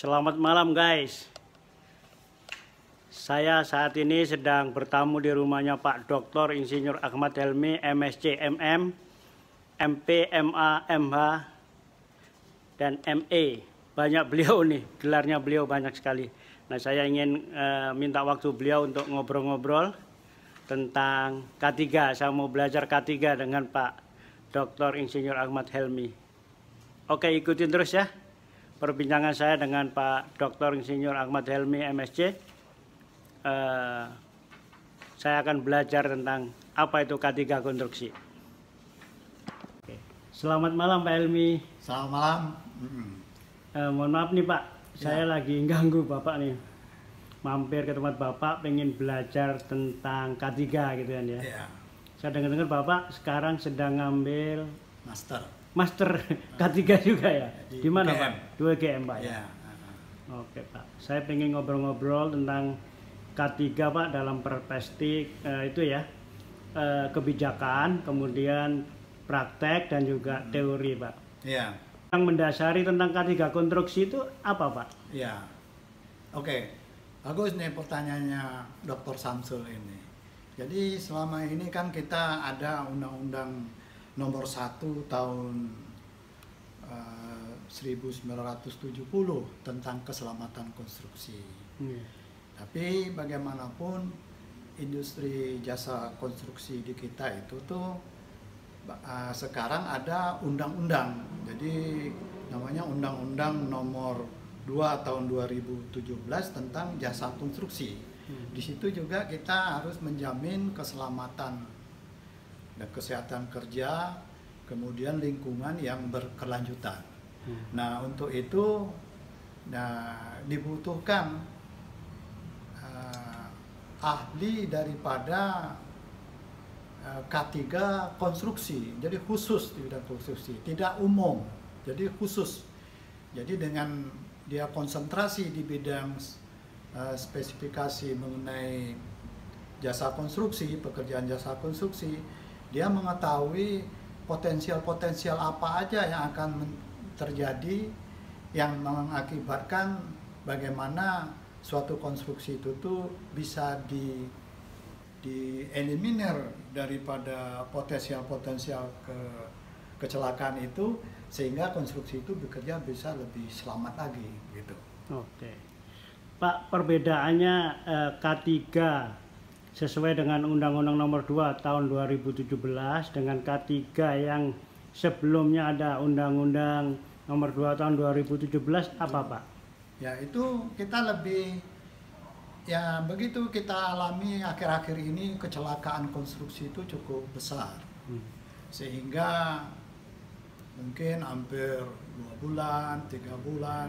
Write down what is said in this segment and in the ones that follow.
Selamat malam guys. Saya saat ini sedang bertamu di rumahnya Pak Dr. Insinyur Ahmad Helmy, MSc, MM, MP, MA, MH, dan ME. Banyak beliau nih, gelarnya beliau banyak sekali. Nah, saya ingin minta waktu beliau untuk ngobrol-ngobrol tentang K3. Saya mau belajar K3 dengan Pak Dr. Insinyur Ahmad Helmy. Oke, ikutin terus ya perbincangan saya dengan Pak Dr. Insinyur Ahmad Helmy, MSc. Saya akan belajar tentang apa itu K3 konstruksi. Oke. Selamat malam Pak Helmy. Selamat malam. Mohon maaf nih Pak, saya lagi ganggu Bapak nih. Mampir ke tempat Bapak, pengen belajar tentang K3 gitu kan ya. Ya. Saya dengar-dengar Bapak sekarang sedang ngambil Master K3 juga ya? Di mana Pak? 2GM Pak ya? Oke Pak, saya pengen ngobrol-ngobrol tentang K3 Pak dalam perspektif itu ya, kebijakan, kemudian praktek dan juga teori Pak. Iya. Yang mendasari tentang K3 konstruksi itu apa Pak? Iya. Oke, bagus nih pertanyaannya Dr. Samsul ini. Jadi selama ini kan kita ada Undang-Undang Nomor 1 tahun 1970 tentang keselamatan konstruksi. Tapi bagaimanapun industri jasa konstruksi di kita itu tuh sekarang ada undang-undang. Jadi namanya Undang-Undang Nomor 2 tahun 2017 tentang jasa konstruksi. Di situ juga kita harus menjamin keselamatan dan kesehatan kerja, kemudian lingkungan yang berkelanjutan. Nah, untuk itu dibutuhkan ahli daripada K3 konstruksi, jadi khusus di bidang konstruksi, tidak umum, jadi khusus. Jadi dengan dia konsentrasi di bidang spesifikasi mengenai jasa konstruksi, pekerjaan jasa konstruksi, dia mengetahui potensial-potensial apa aja yang akan terjadi yang mengakibatkan bagaimana suatu konstruksi itu tuh bisa dieliminir daripada potensial-potensial kecelakaan itu, sehingga konstruksi itu bekerja bisa lebih selamat lagi gitu. Oke. Pak, perbedaannya K3 sesuai dengan Undang-Undang Nomor 2 tahun 2017 dengan K3 yang sebelumnya ada Undang-Undang Nomor 2 tahun 2017 apa Pak? Ya, itu kita lebih, ya begitu kita alami akhir-akhir ini kecelakaan konstruksi itu cukup besar. Sehingga mungkin hampir 2 bulan, 3 bulan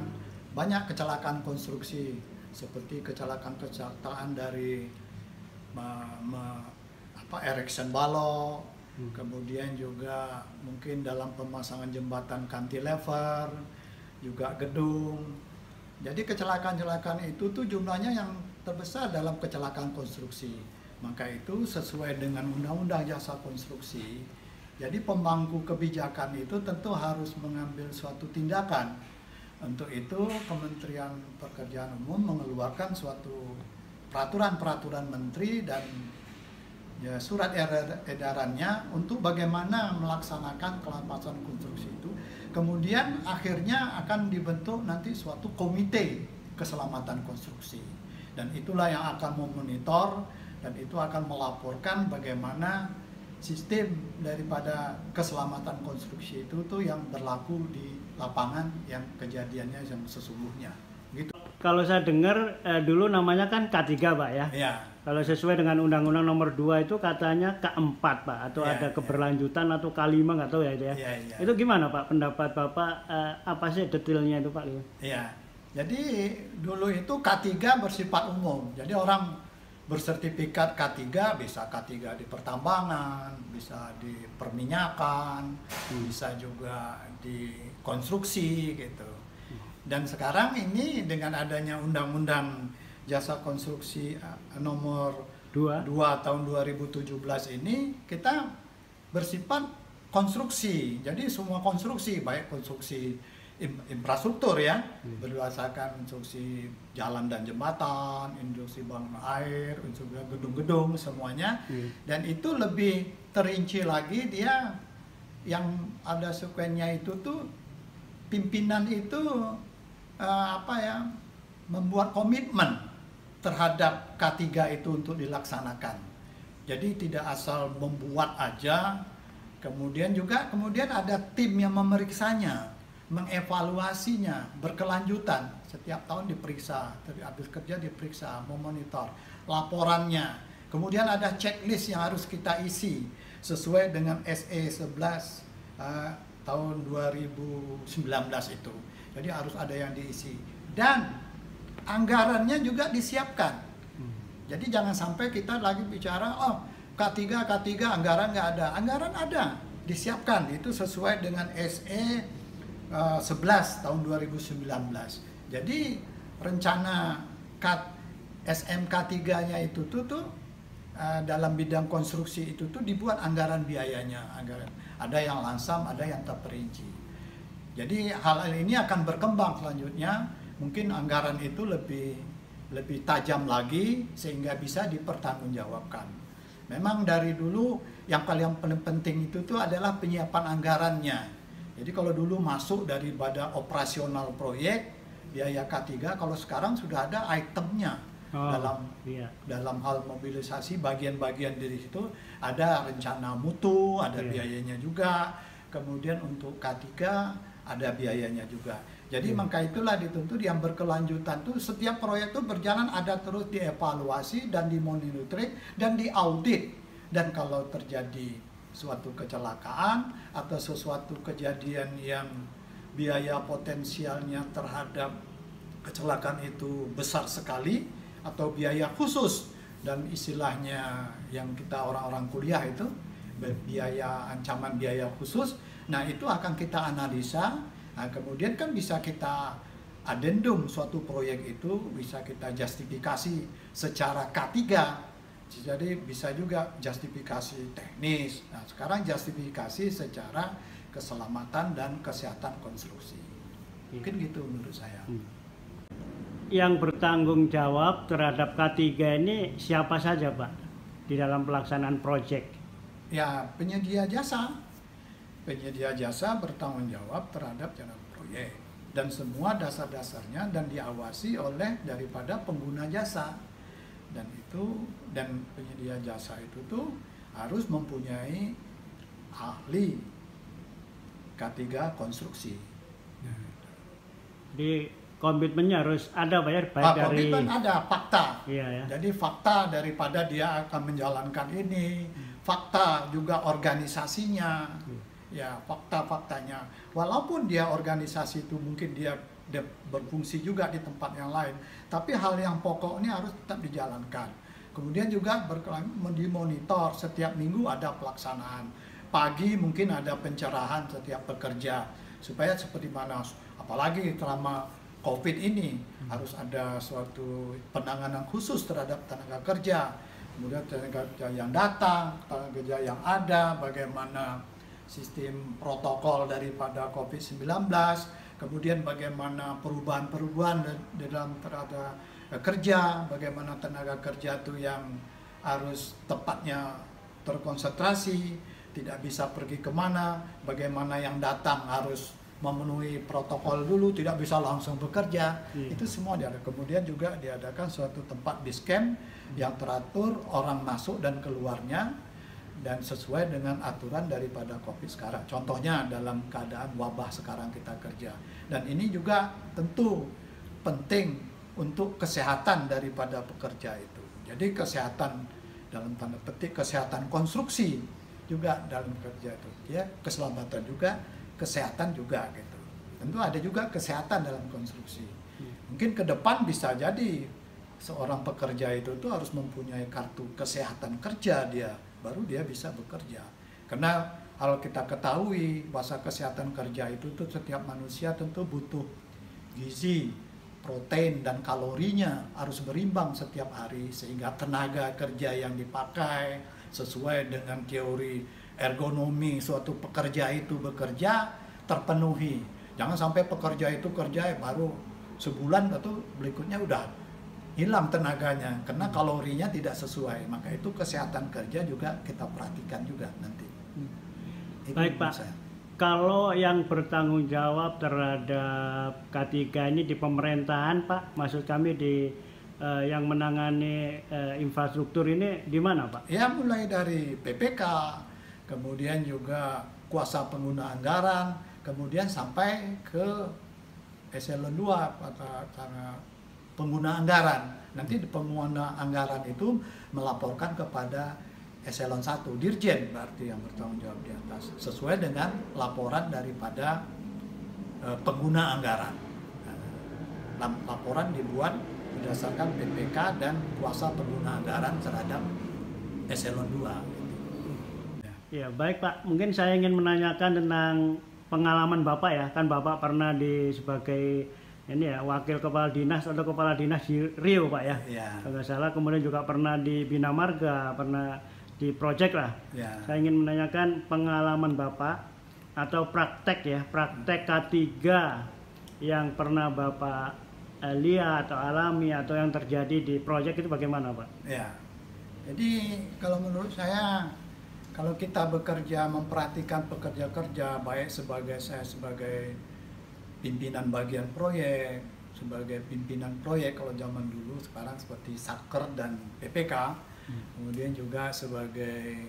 banyak kecelakaan konstruksi, seperti kecelakaan dari erection balok, kemudian juga mungkin dalam pemasangan jembatan cantilever, juga gedung. Jadi kecelakaan-kecelakaan itu tuh jumlahnya yang terbesar dalam kecelakaan konstruksi. Maka itu sesuai dengan Undang-Undang Jasa Konstruksi. Jadi pemangku kebijakan itu tentu harus mengambil suatu tindakan. Untuk itu Kementerian Pekerjaan Umum mengeluarkan suatu peraturan menteri dan ya, surat edarannya untuk bagaimana melaksanakan keselamatan konstruksi itu. Kemudian akhirnya akan dibentuk nanti suatu komite keselamatan konstruksi, dan itulah yang akan memonitor dan itu akan melaporkan bagaimana sistem daripada keselamatan konstruksi itu tuh yang berlaku di lapangan yang kejadiannya yang sesungguhnya gitu. Kalau saya dengar dulu namanya kan K3 Pak ya? Ya. Kalau sesuai dengan Undang-Undang Nomor 2 itu katanya K4 Pak, atau ada keberlanjutan atau K5 nggak tahu ya itu ya. Itu gimana Pak pendapat Bapak, apa sih detailnya itu Pak? Iya, jadi dulu itu K3 bersifat umum, jadi orang bersertifikat K3 bisa K3 di pertambangan, bisa di perminyakan, bisa juga di konstruksi gitu. Dan sekarang ini dengan adanya Undang-Undang Jasa Konstruksi Nomor 2 tahun 2017 ini, kita bersifat konstruksi. Jadi semua konstruksi, baik konstruksi infrastruktur ya, berdasarkan instruksi jalan dan jembatan, instruksi bangun air, instruksi gedung-gedung semuanya, dan itu lebih terinci lagi dia yang ada sekuennya itu tuh pimpinan itu membuat komitmen terhadap K3 itu untuk dilaksanakan. Jadi tidak asal membuat aja, kemudian ada tim yang memeriksanya, mengevaluasinya berkelanjutan, setiap tahun diperiksa, habis kerja diperiksa, memonitor laporannya. Kemudian ada checklist yang harus kita isi sesuai dengan SE 11 tahun 2019 itu. Jadi harus ada yang diisi dan anggarannya juga disiapkan. Jadi jangan sampai kita lagi bicara K3 anggaran nggak ada. Anggaran ada, disiapkan, itu sesuai dengan SE 11 tahun 2019. Jadi rencana SMK 3-nya itu tuh dalam bidang konstruksi itu tuh dibuat anggaran biayanya, ada yang langsam, ada yang terperinci. Jadi hal ini akan berkembang selanjutnya, mungkin anggaran itu lebih tajam lagi sehingga bisa dipertanggungjawabkan. Memang dari dulu yang paling penting itu tuh adalah penyiapan anggarannya. Jadi kalau dulu masuk daripada operasional proyek biaya K3, kalau sekarang sudah ada itemnya. Dalam hal mobilisasi bagian-bagian dari situ ada rencana mutu, ada biayanya juga. Kemudian untuk K3 ada biayanya juga. Jadi maka itulah dituntut yang berkelanjutan tuh setiap proyek itu berjalan ada terus dievaluasi dan dimonitoring dan diaudit. Dan kalau terjadi suatu kecelakaan atau sesuatu kejadian yang biaya potensialnya terhadap kecelakaan itu besar sekali atau biaya khusus, dan istilahnya yang kita orang-orang kuliah itu biaya ancaman biaya khusus, nah itu akan kita analisa. Nah, kemudian kan bisa kita adendum suatu proyek itu, bisa kita justifikasi secara K3. Jadi bisa juga justifikasi teknis. Nah, sekarang justifikasi secara keselamatan dan kesehatan konstruksi. Mungkin gitu menurut saya. Yang bertanggung jawab terhadap K3 ini siapa saja, Pak, di dalam pelaksanaan proyek? Ya, penyedia jasa. Penyedia jasa bertanggung jawab terhadap jalan proyek. Dan semua dasar-dasarnya dan diawasi oleh daripada pengguna jasa. Dan penyedia jasa itu tuh harus mempunyai ahli K3 konstruksi. Jadi komitmennya harus ada, Pak ya? Komitmen ada, fakta. Iya, ya. Jadi fakta daripada dia akan menjalankan ini, fakta juga organisasinya, ya fakta-faktanya. Walaupun dia organisasi itu mungkin dia berfungsi juga di tempat yang lain, tapi hal yang pokok ini harus tetap dijalankan. Kemudian juga dimonitor setiap minggu ada pelaksanaan. Pagi mungkin ada pencerahan setiap pekerja supaya seperti mana, apalagi selama COVID ini harus ada suatu penanganan khusus terhadap tenaga kerja. Kemudian tenaga kerja yang datang, tenaga kerja yang ada, bagaimana sistem protokol daripada COVID-19, kemudian bagaimana perubahan-perubahan dalam tenaga kerja, bagaimana tenaga kerja itu yang harus tepatnya terkonsentrasi, tidak bisa pergi kemana, bagaimana yang datang harus memenuhi protokol dulu, tidak bisa langsung bekerja. Itu semua diadakan. Kemudian juga diadakan suatu tempat discam yang teratur orang masuk dan keluarnya dan sesuai dengan aturan daripada COVID sekarang. Contohnya dalam keadaan wabah sekarang kita kerja. Dan ini juga tentu penting untuk kesehatan daripada pekerja itu. Jadi kesehatan dalam tanda petik kesehatan konstruksi juga dalam kerja itu. Ya, keselamatan juga, kesehatan juga gitu. Tentu ada juga kesehatan dalam konstruksi. Mungkin ke depan bisa jadi seorang pekerja itu tuh harus mempunyai kartu kesehatan kerja dia, baru dia bisa bekerja. Karena kalau kita ketahui bahwa kesehatan kerja itu tuh setiap manusia tentu butuh gizi, protein dan kalorinya harus berimbang setiap hari sehingga tenaga kerja yang dipakai sesuai dengan teori ergonomi suatu pekerja itu bekerja terpenuhi. Jangan sampai pekerja itu kerja baru sebulan atau berikutnya udah hilang tenaganya karena kalorinya tidak sesuai. Maka itu kesehatan kerja juga kita perhatikan juga nanti. Itu Baik Pak, saya. kalau yang bertanggung jawab terhadap K3 ini di pemerintahan Pak, maksud kami di yang menangani infrastruktur ini di mana Pak? Ya mulai dari PPK, kemudian juga kuasa pengguna anggaran, kemudian sampai ke eselon 2 pada pengguna anggaran. Nanti pengguna anggaran itu melaporkan kepada eselon 1, dirjen berarti yang bertanggung jawab di atas, sesuai dengan laporan daripada pengguna anggaran. Laporan dibuat berdasarkan PPK dan kuasa pengguna anggaran terhadap eselon 2. Ya baik Pak, mungkin saya ingin menanyakan tentang pengalaman Bapak ya, kan Bapak pernah sebagai ini ya wakil kepala dinas atau kepala dinas di Riau Pak ya, kalau nggak salah, kemudian juga pernah di Bina Marga, pernah di project lah. Saya ingin menanyakan pengalaman Bapak atau praktek K3 yang pernah Bapak lihat atau alami atau yang terjadi di proyek itu bagaimana Pak? Ya, jadi kalau menurut saya, kalau kita bekerja memperhatikan pekerja-kerja, baik saya sebagai pimpinan bagian proyek, sebagai pimpinan proyek kalau zaman dulu, sekarang seperti Saker dan PPK, kemudian juga sebagai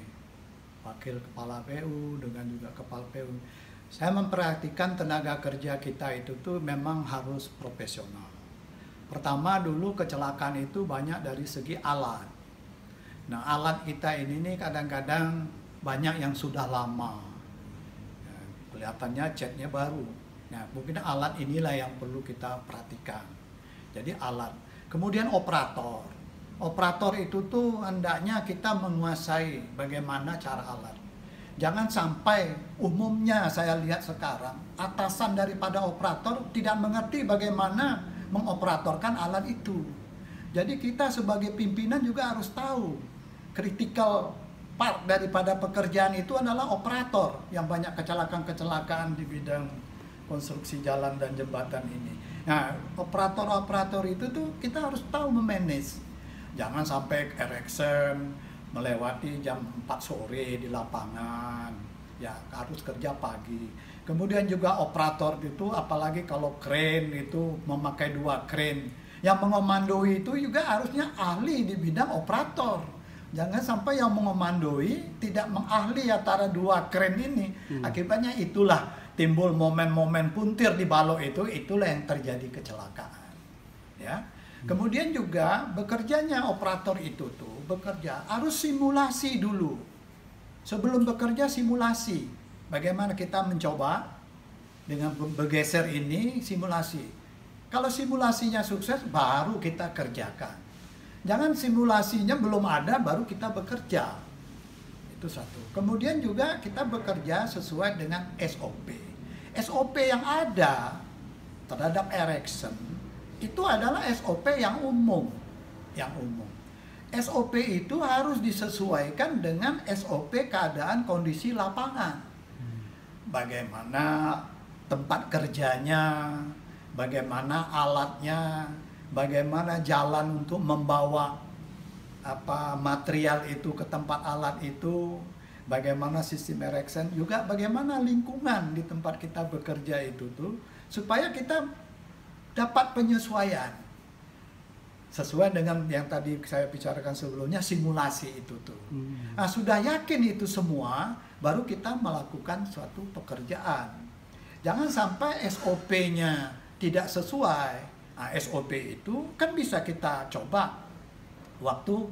wakil kepala PU dengan juga kepala PU, saya memperhatikan tenaga kerja kita itu tuh memang harus profesional. Pertama dulu kecelakaan itu banyak dari segi alat. Nah alat kita ini nih kadang-kadang banyak yang sudah lama, ya, kelihatannya catnya baru. Nah mungkin alat inilah yang perlu kita perhatikan. Jadi alat. Kemudian operator. Operator itu tuh hendaknya kita menguasai bagaimana cara alat. Jangan sampai umumnya saya lihat sekarang atasan daripada operator tidak mengerti bagaimana mengoperatorkan alat itu. Jadi kita sebagai pimpinan juga harus tahu critical part daripada pekerjaan itu adalah operator, yang banyak kecelakaan-kecelakaan di bidang konstruksi jalan dan jembatan ini. Nah, operator-operator itu tuh kita harus tahu memanage. Jangan sampai erection melewati jam 4 sore di lapangan, ya harus kerja pagi. Kemudian juga operator itu, apalagi kalau crane itu memakai 2 crane, yang mengomandoi itu juga harusnya ahli di bidang operator. Jangan sampai yang mengomandoi tidak mengahli antara 2 crane ini. Akibatnya itulah timbul momen-momen puntir di balok itu, itulah yang terjadi kecelakaan. Ya. Kemudian juga bekerjanya operator itu tuh bekerja harus simulasi dulu. Sebelum bekerja simulasi. Bagaimana kita mencoba dengan bergeser ini simulasi. Kalau simulasinya sukses baru kita kerjakan. Jangan simulasinya belum ada baru kita bekerja. Itu satu. Kemudian juga kita bekerja sesuai dengan SOP. SOP yang ada terhadap erection itu adalah SOP yang umum. SOP itu harus disesuaikan dengan SOP keadaan kondisi lapangan. Bagaimana tempat kerjanya, bagaimana alatnya, bagaimana jalan untuk membawa material itu ke tempat alat itu, bagaimana sistem erection, juga bagaimana lingkungan di tempat kita bekerja itu tuh, supaya kita dapat penyesuaian sesuai dengan yang tadi saya bicarakan sebelumnya, simulasi itu tuh. Nah, sudah yakin itu semua, baru kita melakukan suatu pekerjaan. Jangan sampai SOP-nya tidak sesuai. Nah, SOP itu kan bisa kita coba waktu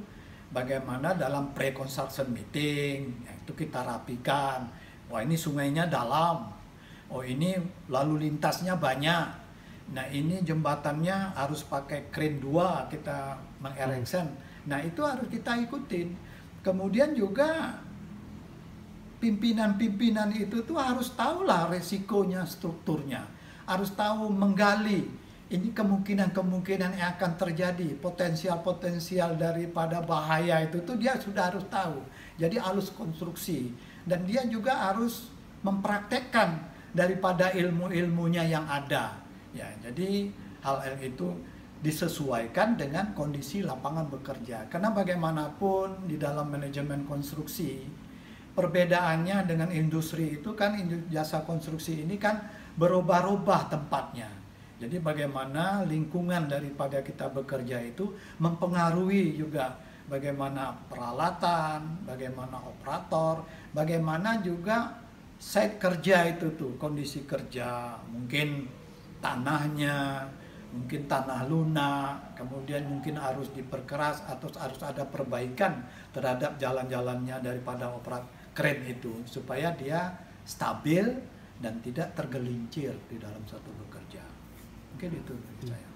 bagaimana dalam pre-construction meeting, itu kita rapikan. Wah, ini sungainya dalam. Oh, ini lalu lintasnya banyak. Nah, ini jembatannya harus pakai crane 2 kita mengerection. Nah, itu harus kita ikutin. Kemudian juga pimpinan-pimpinan itu tuh harus tahulah resikonya, strukturnya. Harus tahu menggali ini kemungkinan-kemungkinan yang akan terjadi, potensial-potensial daripada bahaya itu tuh dia sudah harus tahu. Jadi harus konstruksi dan dia juga harus mempraktekkan daripada ilmu-ilmunya yang ada. Ya, jadi hal-hal itu disesuaikan dengan kondisi lapangan bekerja. Karena bagaimanapun di dalam manajemen konstruksi, perbedaannya dengan industri itu kan jasa konstruksi ini kan berubah-ubah tempatnya. Jadi bagaimana lingkungan daripada kita bekerja itu mempengaruhi juga bagaimana peralatan, bagaimana operator, bagaimana juga site kerja itu tuh, kondisi kerja, mungkin tanahnya, mungkin tanah lunak, kemudian mungkin harus diperkeras atau harus ada perbaikan terhadap jalan-jalannya daripada operat kren itu supaya dia stabil dan tidak tergelincir di dalam satu bekerja. Mungkin itu bagi saya.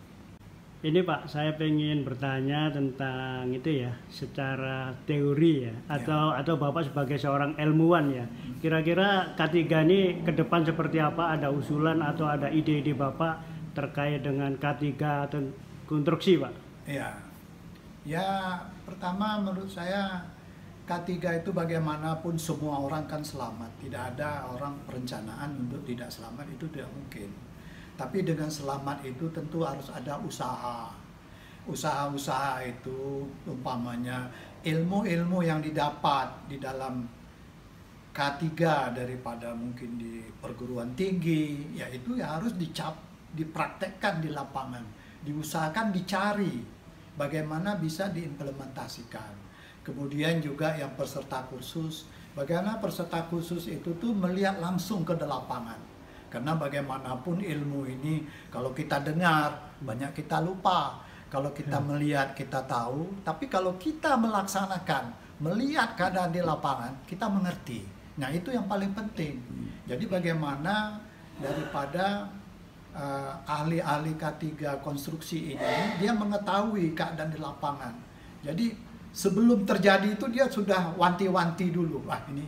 Ini Pak, saya pengen bertanya tentang itu ya, secara teori ya, atau Bapak sebagai seorang ilmuwan ya. Kira-kira K3 ini ke depan seperti apa? Ada usulan atau ada ide-ide Bapak terkait dengan K3 atau konstruksi, Pak? Ya pertama menurut saya K3 itu bagaimanapun semua orang kan selamat. Tidak ada orang perencanaan untuk tidak selamat, itu tidak mungkin. Tapi dengan selamat itu tentu harus ada usaha. Usaha-usaha itu umpamanya ilmu-ilmu yang didapat di dalam K3 daripada mungkin di perguruan tinggi, yaitu ya harus dipraktekkan di lapangan, diusahakan, dicari bagaimana bisa diimplementasikan. Kemudian juga yang peserta kursus, bagaimana peserta kursus itu tuh melihat langsung ke lapangan. Karena bagaimanapun ilmu ini kalau kita dengar banyak kita lupa, kalau kita melihat kita tahu, tapi kalau kita melaksanakan, melihat keadaan di lapangan, kita mengerti. Nah itu yang paling penting. Jadi bagaimana daripada ahli-ahli K3 konstruksi ini, dia mengetahui keadaan di lapangan. Jadi sebelum terjadi itu dia sudah wanti-wanti dulu. Wah ini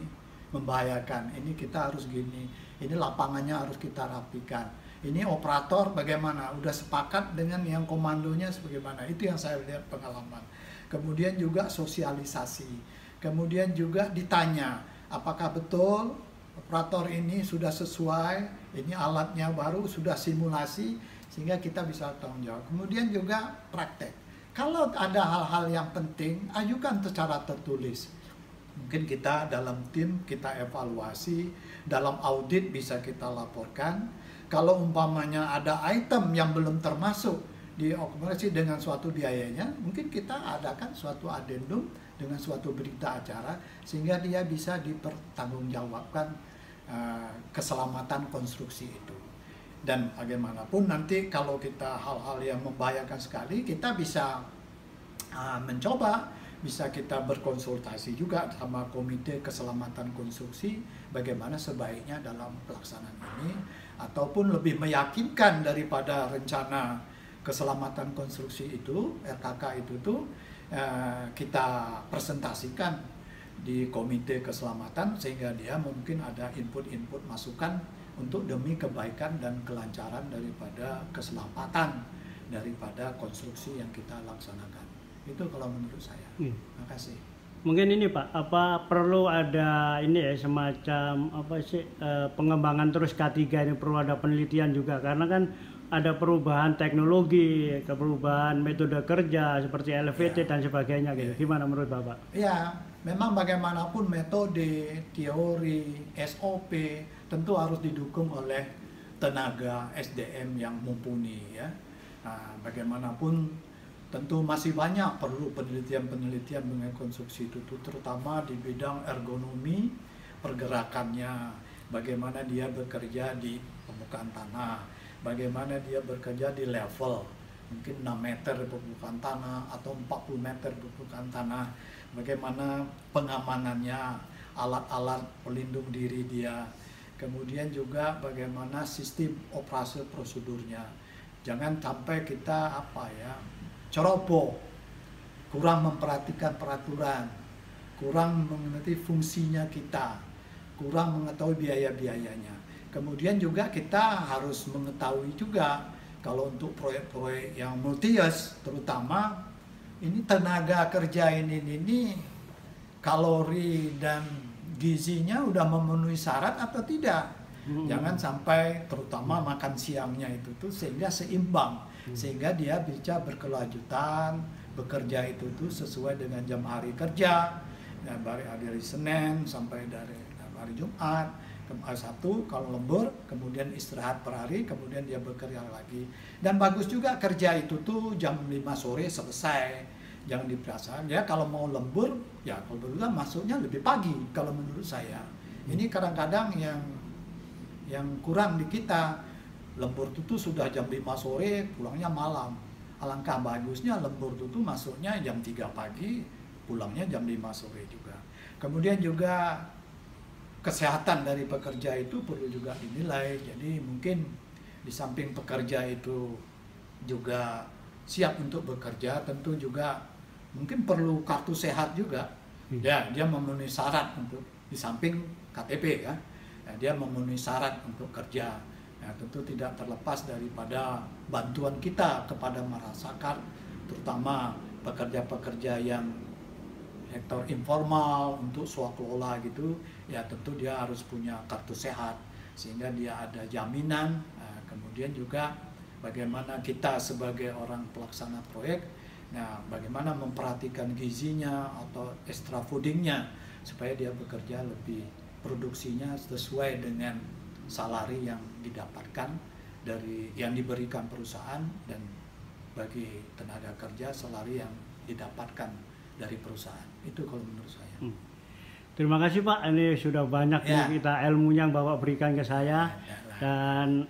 membahayakan, ini kita harus gini, ini lapangannya harus kita rapikan. Ini operator bagaimana, udah sepakat dengan yang komandonya sebagaimana. Itu yang saya lihat pengalaman. Kemudian juga sosialisasi. Kemudian juga ditanya, apakah betul operator ini sudah sesuai, ini alatnya baru, sudah simulasi, sehingga kita bisa tanggung jawab. Kemudian juga praktek. Kalau ada hal-hal yang penting, ajukan secara tertulis. Mungkin kita dalam tim, kita evaluasi, dalam audit bisa kita laporkan. Kalau umpamanya ada item yang belum termasuk dioperasi dengan suatu biayanya, mungkin kita adakan suatu addendum dengan suatu berita acara, sehingga dia bisa dipertanggungjawabkan keselamatan konstruksi itu. Dan bagaimanapun nanti kalau kita hal-hal yang membahayakan sekali, kita bisa mencoba, bisa kita berkonsultasi juga sama Komite Keselamatan Konstruksi bagaimana sebaiknya dalam pelaksanaan ini, ataupun lebih meyakinkan daripada rencana keselamatan konstruksi itu, RKK itu tuh kita presentasikan di Komite Keselamatan, sehingga dia mungkin ada input-input masukan untuk demi kebaikan dan kelancaran daripada keselamatan daripada konstruksi yang kita laksanakan. Itu kalau menurut saya. Terima kasih. Mungkin ini Pak, apa perlu ada ini ya, semacam apa sih pengembangan terus K3 ini, perlu ada penelitian juga, karena kan ada perubahan teknologi, perubahan metode kerja seperti LVT dan sebagainya gitu. Gimana menurut Bapak? Ya, memang bagaimanapun metode, teori, SOP tentu harus didukung oleh tenaga SDM yang mumpuni ya. Nah, bagaimanapun tentu masih banyak perlu penelitian-penelitian mengenai konstruksi itu, terutama di bidang ergonomi pergerakannya, bagaimana dia bekerja di permukaan tanah, bagaimana dia bekerja di level mungkin 6 meter di permukaan tanah atau 40 meter di permukaan tanah, bagaimana pengamanannya, alat-alat pelindung diri dia, kemudian juga bagaimana sistem operasi prosedurnya. Jangan sampai kita ceroboh, kurang memperhatikan peraturan, kurang mengerti fungsinya kita, kurang mengetahui biaya-biayanya. Kemudian juga kita harus mengetahui juga kalau untuk proyek-proyek yang multi-use, terutama ini tenaga kerja ini kalori dan gizinya udah memenuhi syarat atau tidak. Jangan sampai terutama makan siangnya itu tuh sehingga seimbang, sehingga dia bisa berkelanjutan bekerja itu tuh sesuai dengan jam hari kerja, ya, dari Senin sampai dari hari Jumat, Sabtu kalau lembur, kemudian istirahat per hari, kemudian dia bekerja lagi. Dan bagus juga kerja itu tuh jam 5 sore selesai, jangan diperasaan ya. Kalau mau lembur ya kalau berdua masuknya lebih pagi kalau menurut saya. Ini kadang-kadang yang kurang di kita, lembur itu sudah jam 5 sore pulangnya malam. Alangkah bagusnya lembur itu masuknya jam 3 pagi, pulangnya jam 5 sore juga. Kemudian juga kesehatan dari pekerja itu perlu juga dinilai. Jadi mungkin di samping pekerja itu juga siap untuk bekerja, tentu juga mungkin perlu kartu sehat juga. Ya, dia memenuhi syarat untuk di samping KTP ya. Ya, dia memenuhi syarat untuk kerja. Ya, tentu tidak terlepas daripada bantuan kita kepada masyarakat, terutama pekerja-pekerja yang sektor informal untuk swakelola gitu, ya tentu dia harus punya kartu sehat sehingga dia ada jaminan. Nah, kemudian juga bagaimana kita sebagai orang pelaksana proyek, nah bagaimana memperhatikan gizinya atau extra foodingnya supaya dia bekerja lebih, produksinya sesuai dengan salari yang didapatkan dari yang diberikan perusahaan, dan bagi tenaga kerja salari yang didapatkan dari perusahaan. Itu kalau menurut saya. Terima kasih Pak, ini sudah banyak ya kita ilmunya yang Bapak berikan ke saya, dan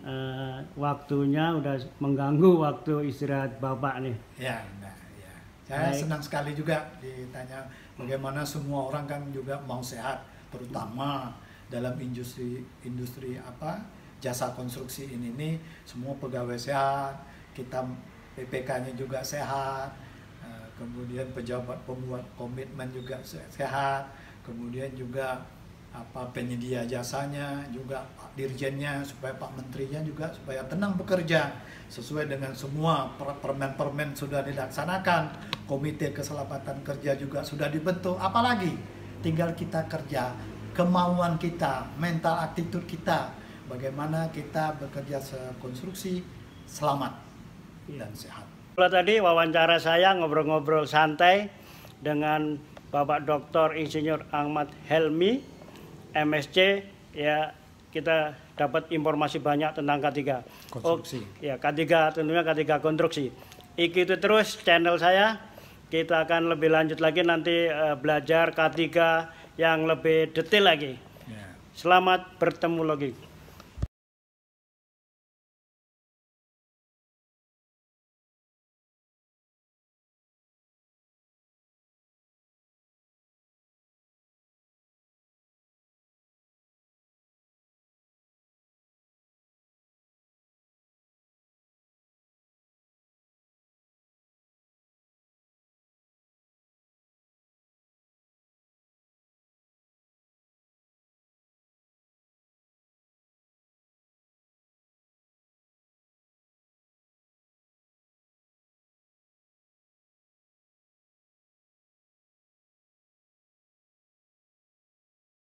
waktunya udah mengganggu waktu istirahat Bapak nih. Ya, ya. Saya senang sekali juga ditanya bagaimana semua orang kan juga mau sehat, terutama dalam industri jasa konstruksi ini nih, semua pegawai sehat, kita PPK-nya juga sehat, kemudian pejabat pembuat komitmen juga sehat, kemudian juga penyedia jasanya juga, Pak Dirjennya, supaya Pak Menterinya juga supaya tenang bekerja sesuai dengan semua permen-permen sudah dilaksanakan, komite keselamatan kerja juga sudah dibentuk, apalagi tinggal kita kerja, kemauan kita, mental attitude kita, bagaimana kita bekerja sekonstruksi selamat dan sehat. Kalau tadi wawancara saya ngobrol-ngobrol santai dengan Bapak Dr. Insinyur Ahmad Helmy, MSc, ya kita dapat informasi banyak tentang K3 konstruksi. Ya K3 tentunya K3 konstruksi. Ikuti terus channel saya, kita akan lebih lanjut lagi nanti belajar K3 yang lebih detail lagi. Selamat bertemu lagi.